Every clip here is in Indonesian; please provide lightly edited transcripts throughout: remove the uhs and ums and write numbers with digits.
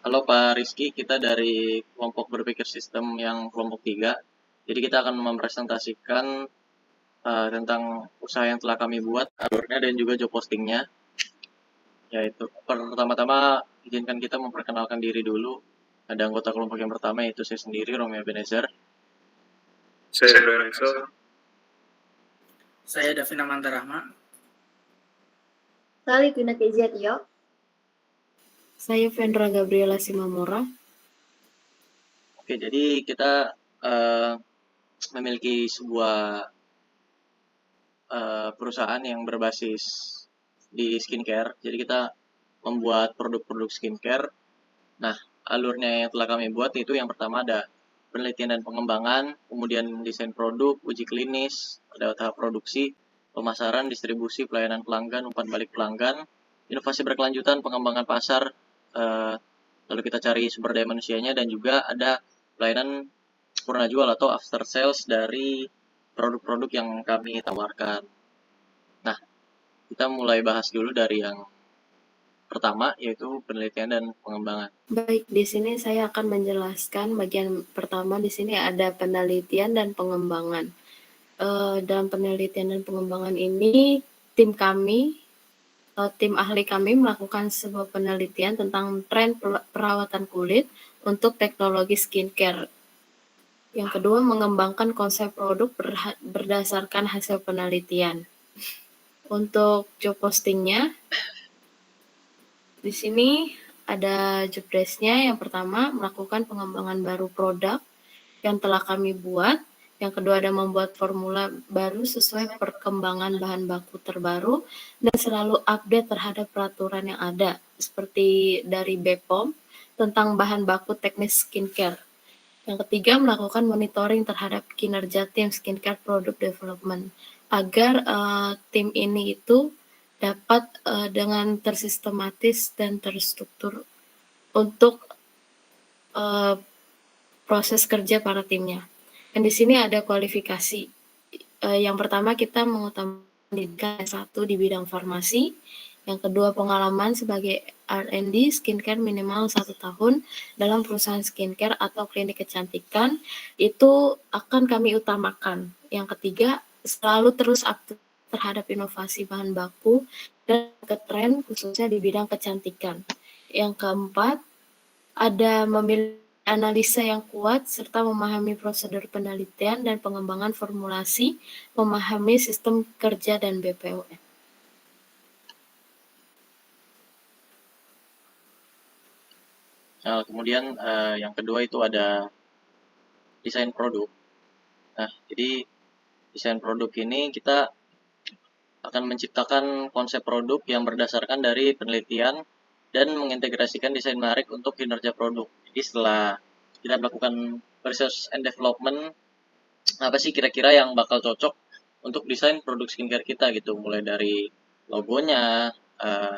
Halo Pak Rizky, kita dari kelompok berpikir sistem yang kelompok 3. Jadi kita akan mempresentasikan tentang usaha yang telah kami buat, alurnya dan juga job postingnya. Yaitu pertama-tama izinkan kita memperkenalkan diri dulu. Ada anggota kelompok yang pertama yaitu saya sendiri, Romi Ebenezer. Saya Brian Axel. Saya Davina Mantarahma. Saya Livina Keziatio. Saya Vendra Gabriela Simamora. Oke, jadi kita memiliki sebuah perusahaan yang berbasis di skincare. Jadi kita membuat produk-produk skincare. Nah, alurnya yang telah kami buat itu yang pertama ada penelitian dan pengembangan, kemudian desain produk, uji klinis, ada tahap produksi, pemasaran, distribusi, pelayanan pelanggan, umpan balik pelanggan, inovasi berkelanjutan, pengembangan pasar, lalu kita cari sumber daya manusianya, dan juga ada pelayanan purna jual atau after sales dari produk-produk yang kami tawarkan. Nah, kita mulai bahas dulu dari yang pertama, yaitu penelitian dan pengembangan. Baik, di sini saya akan menjelaskan bagian pertama. Di sini ada penelitian dan pengembangan. Dalam penelitian dan pengembangan ini, tim ahli kami melakukan sebuah penelitian tentang tren perawatan kulit untuk teknologi skincare. Yang kedua, mengembangkan konsep produk berdasarkan hasil penelitian. Untuk job postingnya, di sini ada job desk-nya. Yang pertama, melakukan pengembangan baru produk yang telah kami buat. Yang kedua, ada membuat formula baru sesuai perkembangan bahan baku terbaru dan selalu update terhadap peraturan yang ada, seperti dari BPOM tentang bahan baku teknis skincare. Yang ketiga, melakukan monitoring terhadap kinerja tim skincare product development agar tim ini itu dapat dengan tersistematis dan terstruktur untuk proses kerja para timnya. Dan di sini ada kualifikasi. Yang pertama, kita mengutamakan pendidikan S1 di bidang farmasi. Yang kedua, pengalaman sebagai R&D skincare minimal 1 tahun dalam perusahaan skincare atau klinik kecantikan, itu akan kami utamakan. Yang ketiga, selalu terus update terhadap inovasi bahan baku dan ke tren khususnya di bidang kecantikan. Yang keempat, ada memiliki analisa yang kuat serta memahami prosedur penelitian dan pengembangan formulasi, memahami sistem kerja dan BPOM. Nah, kemudian yang kedua itu ada desain produk. Nah, jadi desain produk ini kita akan menciptakan konsep produk yang berdasarkan dari penelitian dan mengintegrasikan desain menarik untuk kinerja produk. Jadi setelah kita melakukan research and development, apa sih kira-kira yang bakal cocok untuk desain produk skincare kita gitu, mulai dari logonya,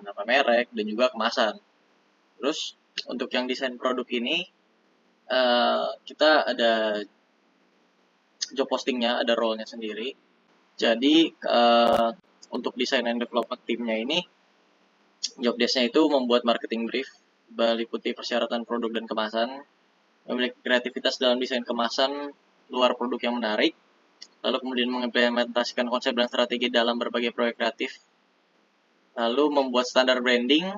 nama merek, dan juga kemasan. Terus untuk yang desain produk ini, kita ada job postingnya, ada role-nya sendiri. Jadi untuk desain and development timnya ini, job desk-nya itu membuat marketing brief, meliputi persyaratan produk dan kemasan, memiliki kreativitas dalam desain kemasan luar produk yang menarik, lalu kemudian mengimplementasikan konsep dan strategi dalam berbagai proyek kreatif, lalu membuat standar branding,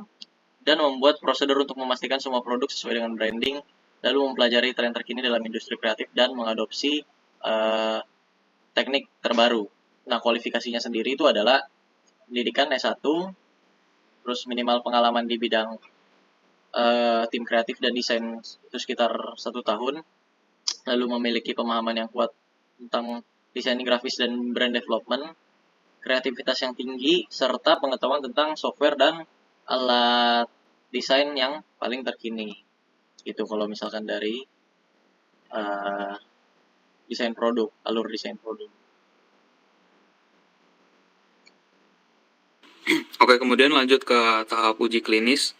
dan membuat prosedur untuk memastikan semua produk sesuai dengan branding, lalu mempelajari tren terkini dalam industri kreatif dan mengadopsi teknik terbaru. Nah, kualifikasinya sendiri itu adalah pendidikan S1, terus minimal pengalaman di bidang tim kreatif dan desain itu sekitar 1 tahun, lalu memiliki pemahaman yang kuat tentang desain grafis dan brand development, kreativitas yang tinggi, serta pengetahuan tentang software dan alat desain yang paling terkini. Itu kalau misalkan dari desain produk, alur desain produk. Oke, kemudian lanjut ke tahap uji klinis.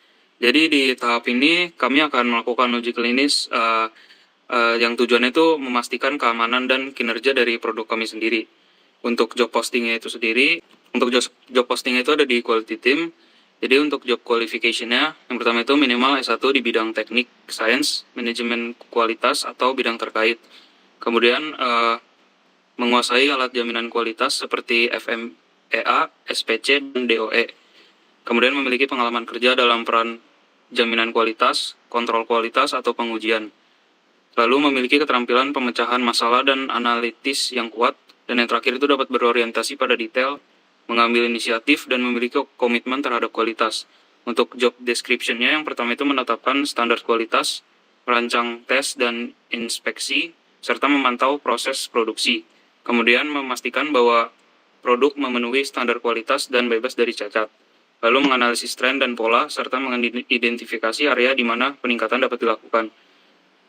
Jadi di tahap ini kami akan melakukan uji klinis yang tujuannya itu memastikan keamanan dan kinerja dari produk kami sendiri. Untuk job postingnya itu sendiri, untuk job postingnya itu ada di quality team, Jadi untuk job qualification-nya, yang pertama itu minimal S1 di bidang teknik, sains, manajemen kualitas, atau bidang terkait. Kemudian menguasai alat jaminan kualitas seperti FMEA, SPC, dan DOE. Kemudian memiliki pengalaman kerja dalam peran jaminan kualitas, kontrol kualitas, atau pengujian. Lalu memiliki keterampilan pemecahan masalah dan analitis yang kuat. Dan yang terakhir itu dapat berorientasi pada detail, mengambil inisiatif, dan memiliki komitmen terhadap kualitas. Untuk job description-nya, yang pertama itu menetapkan standar kualitas, merancang tes dan inspeksi, serta memantau proses produksi. Kemudian memastikan bahwa produk memenuhi standar kualitas dan bebas dari cacat. Lalu menganalisis tren dan pola, serta mengidentifikasi area di mana peningkatan dapat dilakukan.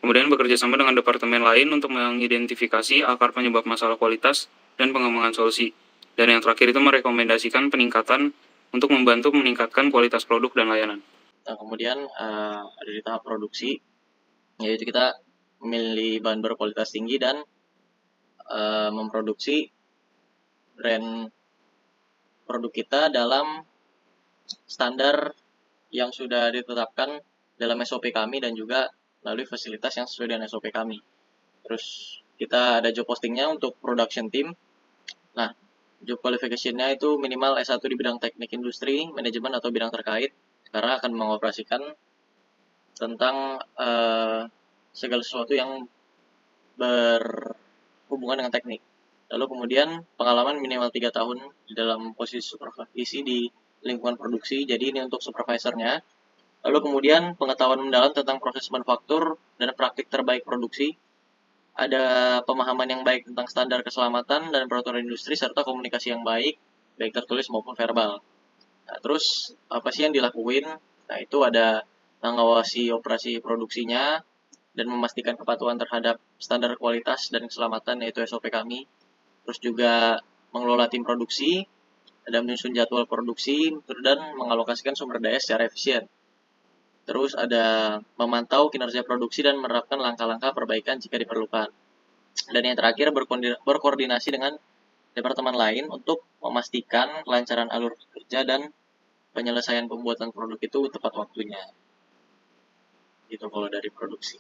Kemudian bekerja sama dengan departemen lain untuk mengidentifikasi akar penyebab masalah kualitas dan pengembangan solusi. Dan yang terakhir itu merekomendasikan peningkatan untuk membantu meningkatkan kualitas produk dan layanan. Nah, kemudian ada di tahap produksi, yaitu kita memilih bahan berkualitas tinggi dan memproduksi brand produk kita dalam standar yang sudah ditetapkan dalam SOP kami dan juga melalui fasilitas yang sesuai dengan SOP kami. Terus kita ada job postingnya untuk production team. Nah, job qualification-nya itu minimal S1 di bidang teknik industri, manajemen atau bidang terkait, karena akan mengoperasikan tentang segala sesuatu yang berhubungan dengan teknik. Lalu kemudian pengalaman minimal 3 tahun di dalam posisi supervisi di lingkungan produksi, jadi ini untuk supervisornya. Lalu kemudian pengetahuan mendalam tentang proses manufaktur dan praktik terbaik produksi, ada pemahaman yang baik tentang standar keselamatan dan peraturan industri, serta komunikasi yang baik tertulis maupun verbal. Nah, terus apa sih yang dilakuin? Nah, itu ada mengawasi operasi produksinya dan memastikan kepatuhan terhadap standar kualitas dan keselamatan, yaitu SOP kami. Terus juga mengelola tim produksi, ada menyusun jadwal produksi, dan mengalokasikan sumber daya secara efisien. Terus ada memantau kinerja produksi dan menerapkan langkah-langkah perbaikan jika diperlukan. Dan yang terakhir berkoordinasi dengan departemen lain untuk memastikan kelancaran alur kerja dan penyelesaian pembuatan produk itu tepat waktunya. Itu kalau dari produksi.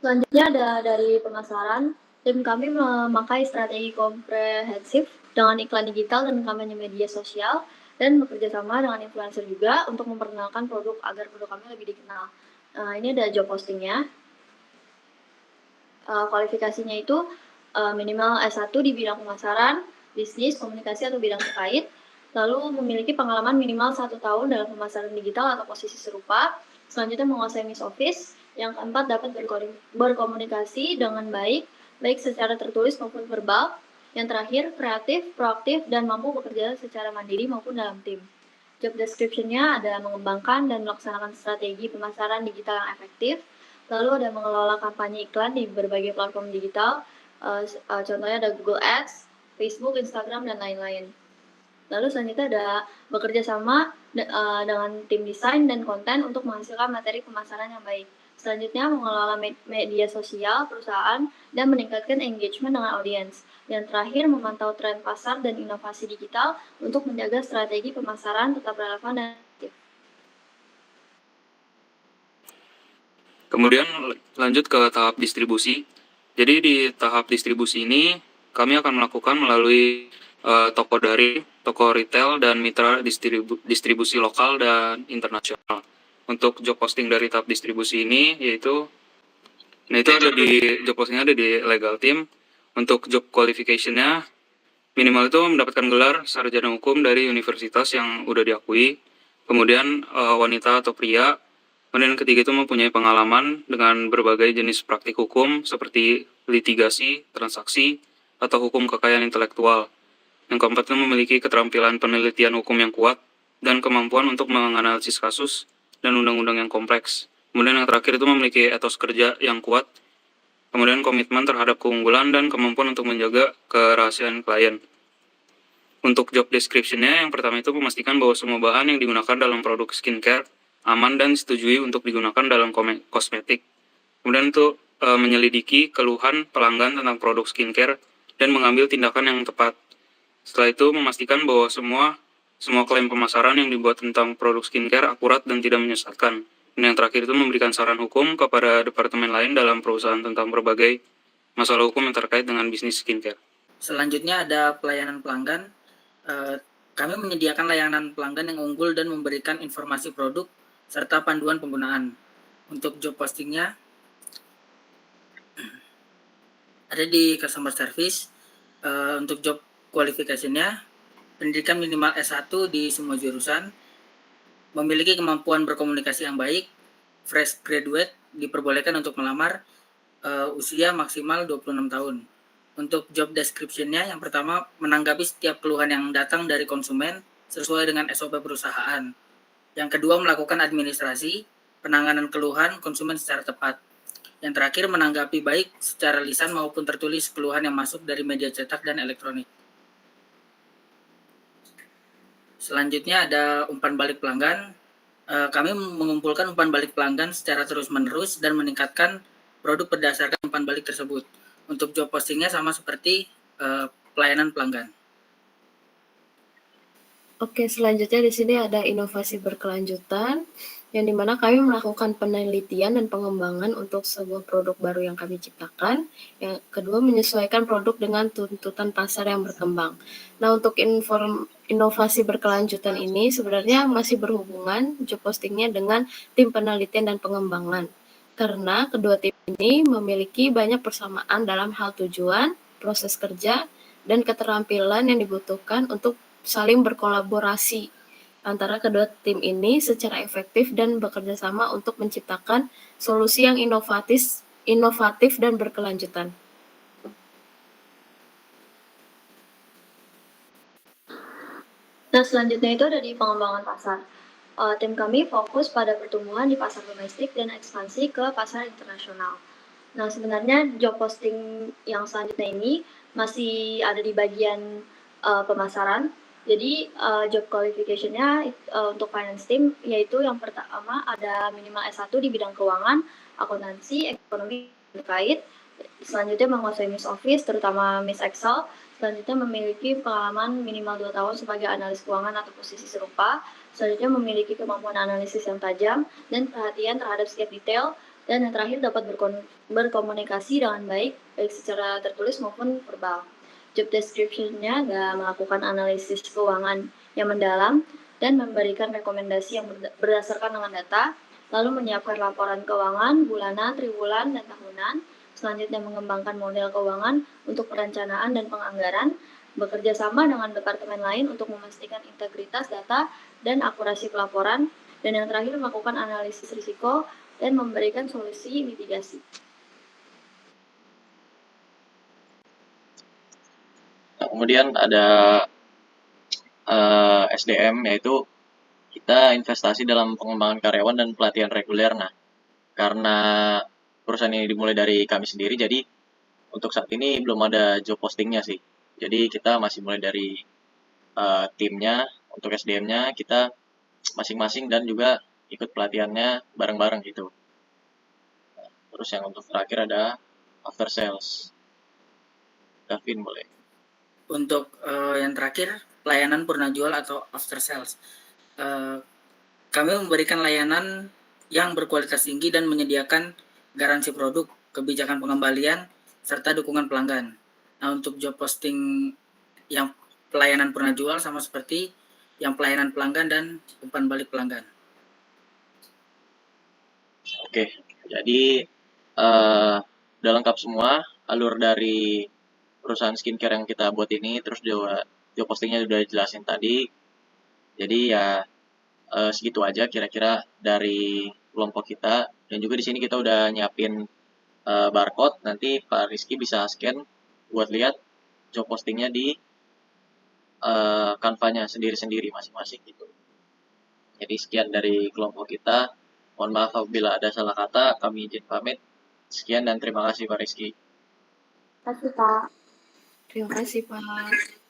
Selanjutnya ada dari pemasaran. Tim kami memakai strategi komprehensif dengan iklan digital dan kampanye media sosial, dan bekerja sama dengan influencer juga untuk memperkenalkan produk agar produk kami lebih dikenal. Ini ada job postingnya. Kualifikasinya itu minimal S1 di bidang pemasaran, bisnis, komunikasi, atau bidang terkait, lalu memiliki pengalaman minimal 1 tahun dalam pemasaran digital atau posisi serupa. Selanjutnya menguasai Miss Office. Yang keempat, dapat berkomunikasi dengan baik secara tertulis maupun verbal. Yang terakhir, kreatif, proaktif, dan mampu bekerja secara mandiri maupun dalam tim. Job description-nya ada mengembangkan dan melaksanakan strategi pemasaran digital yang efektif. Lalu ada mengelola kampanye iklan di berbagai platform digital. Contohnya ada Google Ads, Facebook, Instagram, dan lain-lain. Lalu selanjutnya ada bekerja sama dengan tim desain dan konten untuk menghasilkan materi pemasaran yang baik. Selanjutnya mengelola media sosial perusahaan dan meningkatkan engagement dengan audiens. Yang terakhir memantau tren pasar dan inovasi digital untuk menjaga strategi pemasaran tetap relevan dan aktif. Kemudian lanjut ke tahap distribusi. Jadi di tahap distribusi ini kami akan melakukan melalui toko daring, toko retail, dan mitra distribusi lokal dan internasional. Untuk job posting dari tahap distribusi ini yaitu, ada di job postingnya ada di legal team. Untuk job qualification-nya minimal itu mendapatkan gelar sarjana hukum dari universitas yang udah diakui. Kemudian wanita atau pria. Kemudian yang ketiga itu mempunyai pengalaman dengan berbagai jenis praktik hukum seperti litigasi, transaksi, atau hukum kekayaan intelektual. Yang keempat itu memiliki keterampilan penelitian hukum yang kuat dan kemampuan untuk menganalisis kasus dan undang-undang yang kompleks. Kemudian yang terakhir itu memiliki etos kerja yang kuat, kemudian komitmen terhadap keunggulan dan kemampuan untuk menjaga kerahasiaan klien. Untuk job description-nya, yang pertama itu memastikan bahwa semua bahan yang digunakan dalam produk skincare aman dan disetujui untuk digunakan dalam kosmetik. Kemudian itu menyelidiki keluhan pelanggan tentang produk skincare dan mengambil tindakan yang tepat. Setelah itu memastikan bahwa semua semua klaim pemasaran yang dibuat tentang produk skincare akurat dan tidak menyesatkan. Dan yang terakhir itu memberikan saran hukum kepada departemen lain dalam perusahaan tentang berbagai masalah hukum yang terkait dengan bisnis skincare. Selanjutnya ada pelayanan pelanggan. Kami menyediakan layanan pelanggan yang unggul dan memberikan informasi produk serta panduan penggunaan. Untuk job postingnya ada di customer service. Untuk job kualifikasinya, pendidikan minimal S1 di semua jurusan, memiliki kemampuan berkomunikasi yang baik, fresh graduate diperbolehkan untuk melamar, usia maksimal 26 tahun. Untuk job description-nya, yang pertama, menanggapi setiap keluhan yang datang dari konsumen sesuai dengan SOP perusahaan. Yang kedua, melakukan administrasi, penanganan keluhan konsumen secara tepat. Yang terakhir, menanggapi baik secara lisan maupun tertulis keluhan yang masuk dari media cetak dan elektronik. Selanjutnya ada umpan balik pelanggan. Kami mengumpulkan umpan balik pelanggan secara terus-menerus dan meningkatkan produk berdasarkan umpan balik tersebut. Untuk job postingnya sama seperti pelayanan pelanggan. Oke, selanjutnya di sini ada inovasi berkelanjutan, yang dimana kami melakukan penelitian dan pengembangan untuk sebuah produk baru yang kami ciptakan. Yang kedua, menyesuaikan produk dengan tuntutan pasar yang berkembang. Nah, untuk inovasi berkelanjutan ini sebenarnya masih berhubungan job postingnya dengan tim penelitian dan pengembangan. Karena kedua tim ini memiliki banyak persamaan dalam hal tujuan, proses kerja, dan keterampilan yang dibutuhkan untuk saling berkolaborasi antara kedua tim ini secara efektif dan bekerja sama untuk menciptakan solusi yang inovatif dan berkelanjutan. Nah, selanjutnya itu ada di pengembangan pasar. Tim kami fokus pada pertumbuhan di pasar domestik dan ekspansi ke pasar internasional. Nah, sebenarnya job posting yang selanjutnya ini masih ada di bagian pemasaran. Jadi job qualification-nya untuk finance team yaitu yang pertama ada minimal S1 di bidang keuangan, akuntansi, ekonomi terkait. Selanjutnya menguasai Miss Office, terutama Miss Excel. Selanjutnya memiliki pengalaman minimal 2 tahun sebagai analis keuangan atau posisi serupa. Selanjutnya memiliki kemampuan analisis yang tajam dan perhatian terhadap setiap detail. Dan yang terakhir dapat berkomunikasi dengan baik secara tertulis maupun verbal. Job description-nya melakukan analisis keuangan yang mendalam dan memberikan rekomendasi yang berdasarkan dengan data, lalu menyiapkan laporan keuangan bulanan, triwulan, dan tahunan. Selanjutnya mengembangkan model keuangan untuk perencanaan dan penganggaran, bekerja sama dengan departemen lain untuk memastikan integritas data dan akurasi pelaporan, dan yang terakhir melakukan analisis risiko dan memberikan solusi mitigasi. Nah, kemudian ada SDM, yaitu kita investasi dalam pengembangan karyawan dan pelatihan reguler. Nah, karena perusahaan ini dimulai dari kami sendiri, jadi untuk saat ini belum ada job postingnya sih. Jadi kita masih mulai dari timnya. Untuk SDM-nya kita masing-masing dan juga ikut pelatihannya bareng-bareng gitu. Nah, terus yang untuk terakhir ada after sales. Gavin boleh. Untuk yang terakhir, pelayanan purna jual atau after sales. Kami memberikan layanan yang berkualitas tinggi dan menyediakan garansi produk, kebijakan pengembalian, serta dukungan pelanggan. Nah, untuk job posting yang pelayanan purna jual sama seperti yang pelayanan pelanggan dan umpan balik pelanggan. Oke, jadi udah lengkap semua alur dari perusahaan skincare yang kita buat ini, terus job postingnya udah jelasin tadi. Jadi ya segitu aja kira-kira dari kelompok kita, dan juga di sini kita udah nyiapin barcode. Nanti Pak Rizky bisa scan buat lihat job postingnya di Canva-nya sendiri-sendiri masing-masing gitu. Jadi sekian dari kelompok kita. Mohon maaf apabila ada salah kata, kami izin pamit. Sekian dan terima kasih Pak Rizky. Terima kasih, Pak. Terima kasih, Pak.